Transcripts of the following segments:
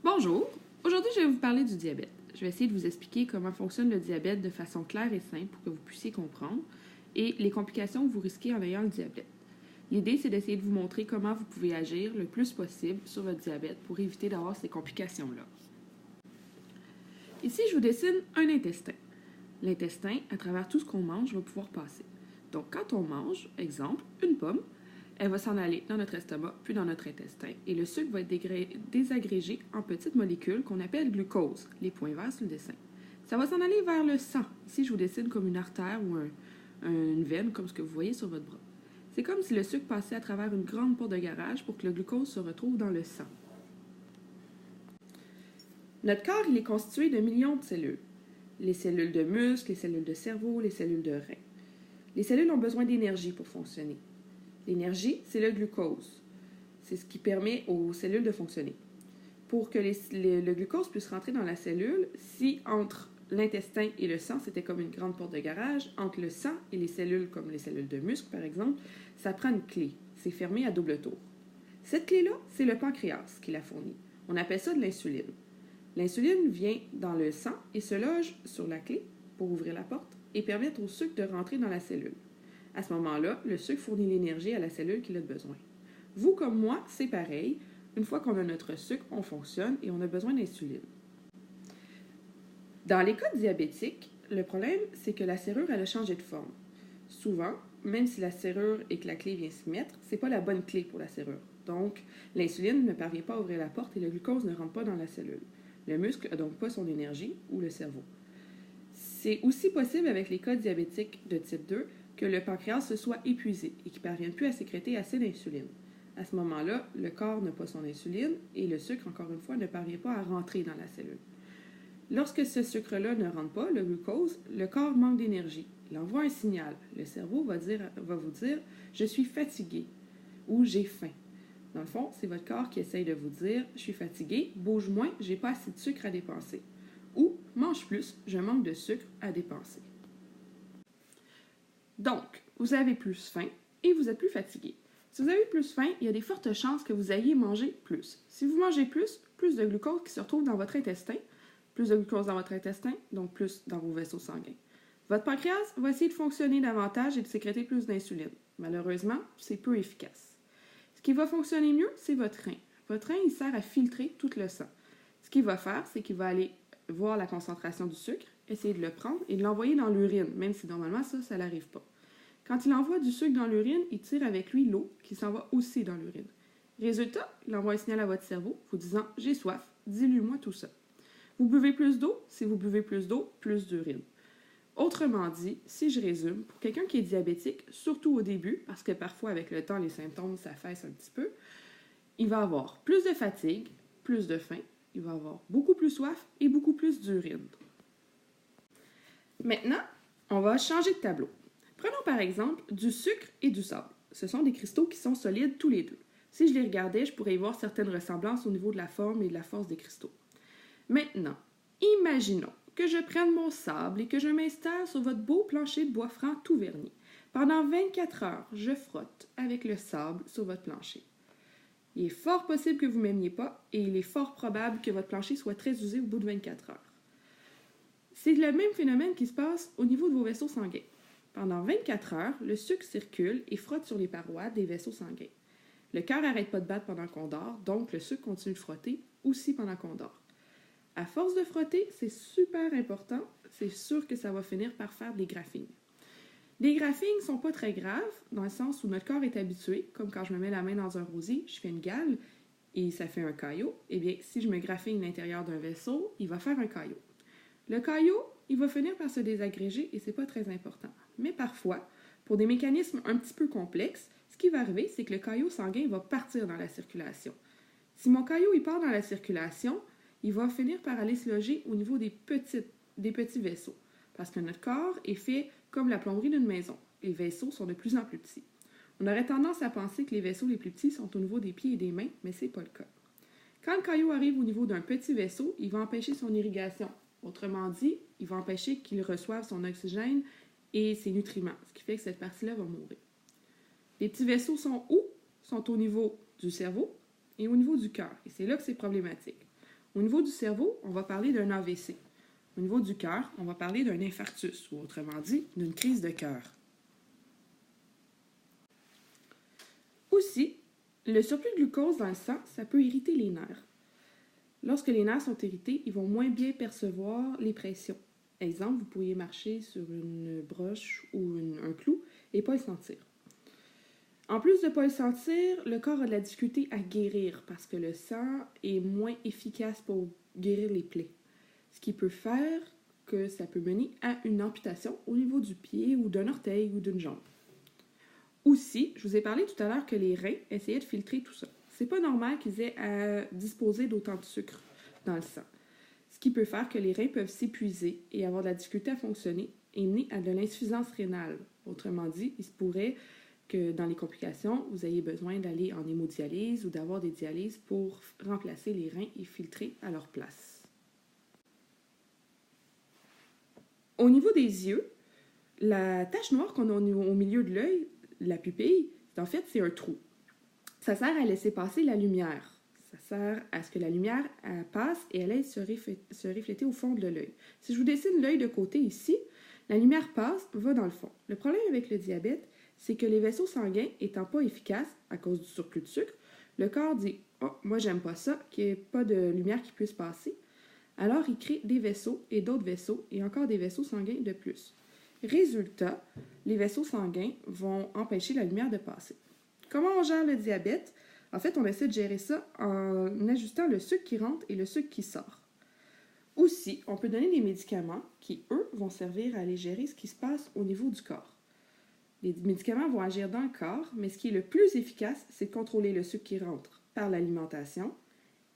Bonjour! Aujourd'hui, je vais vous parler du diabète. Je vais essayer de vous expliquer comment fonctionne le diabète de façon claire et simple pour que vous puissiez comprendre et les complications que vous risquez en ayant le diabète. L'idée, c'est d'essayer de vous montrer comment vous pouvez agir le plus possible sur votre diabète pour éviter d'avoir ces complications-là. Ici, je vous dessine un intestin. L'intestin, à travers tout ce qu'on mange, va pouvoir passer. Donc, quand on mange, exemple, une pomme, elle va s'en aller dans notre estomac, puis dans notre intestin, et le sucre va être désagrégé en petites molécules qu'on appelle glucose, les points verts sur le dessin. Ça va s'en aller vers le sang. Ici, je vous dessine comme une artère ou une veine, comme ce que vous voyez sur votre bras. C'est comme si le sucre passait à travers une grande porte de garage pour que le glucose se retrouve dans le sang. Notre corps, il est constitué de millions de cellules. Les cellules de muscles, les cellules de cerveau, les cellules de reins. Les cellules ont besoin d'énergie pour fonctionner. L'énergie, c'est le glucose. C'est ce qui permet aux cellules de fonctionner. Pour que le glucose puisse rentrer dans la cellule, si entre l'intestin et le sang, c'était comme une grande porte de garage, entre le sang et les cellules, comme les cellules de muscle par exemple, ça prend une clé. C'est fermé à double tour. Cette clé-là, c'est le pancréas qui la fournit. On appelle ça de l'insuline. L'insuline vient dans le sang et se loge sur la clé pour ouvrir la porte et permettre au sucre de rentrer dans la cellule. À ce moment-là, le sucre fournit l'énergie à la cellule qui a besoin. Vous comme moi, c'est pareil. Une fois qu'on a notre sucre, on fonctionne et on a besoin d'insuline. Dans les cas diabétiques, le problème, c'est que la serrure, elle a changé de forme. Souvent, même si la serrure et que la clé vient s'y mettre, c'est pas la bonne clé pour la serrure. Donc, l'insuline ne parvient pas à ouvrir la porte et le glucose ne rentre pas dans la cellule. Le muscle n'a donc pas son énergie ou le cerveau. C'est aussi possible avec les cas diabétiques de type 2 que le pancréas se soit épuisé et qu'il ne parvienne plus à sécréter assez d'insuline. À ce moment-là, le corps n'a pas son insuline et le sucre, encore une fois, ne parvient pas à rentrer dans la cellule. Lorsque ce sucre-là ne rentre pas, le glucose, le corps manque d'énergie. Il envoie un signal. Le cerveau va vous dire « je suis fatigué » ou « j'ai faim ». Dans le fond, c'est votre corps qui essaye de vous dire « je suis fatigué, bouge moins, j'ai pas assez de sucre à dépenser » ou « mange plus, je manque de sucre à dépenser ». Donc, vous avez plus faim et vous êtes plus fatigué. Si vous avez plus faim, il y a des fortes chances que vous ayez mangé plus. Si vous mangez plus de glucose qui se retrouve dans votre intestin, plus de glucose dans votre intestin, donc plus dans vos vaisseaux sanguins. Votre pancréas va essayer de fonctionner davantage et de sécréter plus d'insuline. Malheureusement, c'est peu efficace. Ce qui va fonctionner mieux, c'est votre rein. Votre rein, il sert à filtrer tout le sang. Ce qu'il va faire, c'est qu'il va aller voir la concentration du sucre, essayer de le prendre et de l'envoyer dans l'urine, même si normalement ça n'arrive pas. Quand il envoie du sucre dans l'urine, il tire avec lui l'eau qui s'en va aussi dans l'urine. Résultat, il envoie un signal à votre cerveau vous disant « j'ai soif, dilue-moi tout ça ». Vous buvez plus d'eau, si vous buvez plus d'eau, plus d'urine. Autrement dit, si je résume, pour quelqu'un qui est diabétique, surtout au début, parce que parfois avec le temps les symptômes s'affaissent un petit peu, il va avoir plus de fatigue, plus de faim, il va avoir beaucoup plus soif et beaucoup plus d'urine. Maintenant, on va changer de tableau. Prenons par exemple du sucre et du sable. Ce sont des cristaux qui sont solides tous les deux. Si je les regardais, je pourrais y voir certaines ressemblances au niveau de la forme et de la force des cristaux. Maintenant, imaginons que je prenne mon sable et que je m'installe sur votre beau plancher de bois franc tout verni. Pendant 24 heures, je frotte avec le sable sur votre plancher. Il est fort possible que vous ne m'aimiez pas et il est fort probable que votre plancher soit très usé au bout de 24 heures. C'est le même phénomène qui se passe au niveau de vos vaisseaux sanguins. Pendant 24 heures, le sucre circule et frotte sur les parois des vaisseaux sanguins. Le cœur n'arrête pas de battre pendant qu'on dort, donc le sucre continue de frotter aussi pendant qu'on dort. À force de frotter, c'est super important, c'est sûr que ça va finir par faire des graphines. Les graphines ne sont pas très graves, dans le sens où notre corps est habitué, comme quand je me mets la main dans un rosier, je fais une gale et ça fait un caillot. Eh bien, si je me graphine l'intérieur d'un vaisseau, il va faire un caillot. Le caillot, il va finir par se désagréger et c'est pas très important. Mais parfois, pour des mécanismes un petit peu complexes, ce qui va arriver, c'est que le caillot sanguin va partir dans la circulation. Si mon caillot il part dans la circulation, il va finir par aller se loger au niveau des petits vaisseaux. Parce que notre corps est fait comme la plomberie d'une maison. Les vaisseaux sont de plus en plus petits. On aurait tendance à penser que les vaisseaux les plus petits sont au niveau des pieds et des mains, mais ce n'est pas le cas. Quand le caillot arrive au niveau d'un petit vaisseau, il va empêcher son irrigation. Autrement dit, il va empêcher qu'il reçoive son oxygène et ses nutriments, ce qui fait que cette partie-là va mourir. Les petits vaisseaux sont où? Sont au niveau du cerveau et au niveau du cœur. Et c'est là que c'est problématique. Au niveau du cerveau, on va parler d'un AVC. Au niveau du cœur, on va parler d'un infarctus, ou autrement dit, d'une crise de cœur. Aussi, le surplus de glucose dans le sang, ça peut irriter les nerfs. Lorsque les nerfs sont irrités, ils vont moins bien percevoir les pressions. Exemple, vous pourriez marcher sur une broche ou un clou et pas le sentir. En plus de ne pas le sentir, le corps a de la difficulté à guérir parce que le sang est moins efficace pour guérir les plaies. Ce qui peut faire que ça peut mener à une amputation au niveau du pied ou d'un orteil ou d'une jambe. Aussi, je vous ai parlé tout à l'heure que les reins essayaient de filtrer tout ça. C'est pas normal qu'ils aient à disposer d'autant de sucre dans le sang. Ce qui peut faire que les reins peuvent s'épuiser et avoir de la difficulté à fonctionner et mener à de l'insuffisance rénale. Autrement dit, il se pourrait que dans les complications, vous ayez besoin d'aller en hémodialyse ou d'avoir des dialyses pour remplacer les reins et filtrer à leur place. Au niveau des yeux, la tache noire qu'on a au milieu de l'œil, la pupille, en fait, c'est un trou. Ça sert à laisser passer la lumière. Ça sert à ce que la lumière passe et elle aille se refléter au fond de l'œil. Si je vous dessine l'œil de côté ici, la lumière passe, va dans le fond. Le problème avec le diabète, c'est que les vaisseaux sanguins étant pas efficaces à cause du surplus de sucre, le corps dit « Oh, moi j'aime pas ça, qu'il n'y ait pas de lumière qui puisse passer ». Alors il crée des vaisseaux et d'autres vaisseaux et encore des vaisseaux sanguins de plus. Résultat, les vaisseaux sanguins vont empêcher la lumière de passer. Comment on gère le diabète? En fait, on essaie de gérer ça en ajustant le sucre qui rentre et le sucre qui sort. Aussi, on peut donner des médicaments qui, eux, vont servir à aller gérer ce qui se passe au niveau du corps. Les médicaments vont agir dans le corps, mais ce qui est le plus efficace, c'est de contrôler le sucre qui rentre par l'alimentation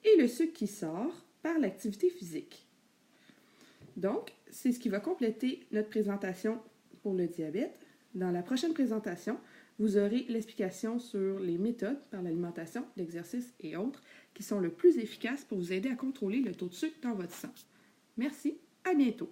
et le sucre qui sort par l'activité physique. Donc, c'est ce qui va compléter notre présentation pour le diabète. Dans la prochaine présentation, vous aurez l'explication sur les méthodes par l'alimentation, l'exercice et autres qui sont le plus efficaces pour vous aider à contrôler le taux de sucre dans votre sang. Merci, à bientôt!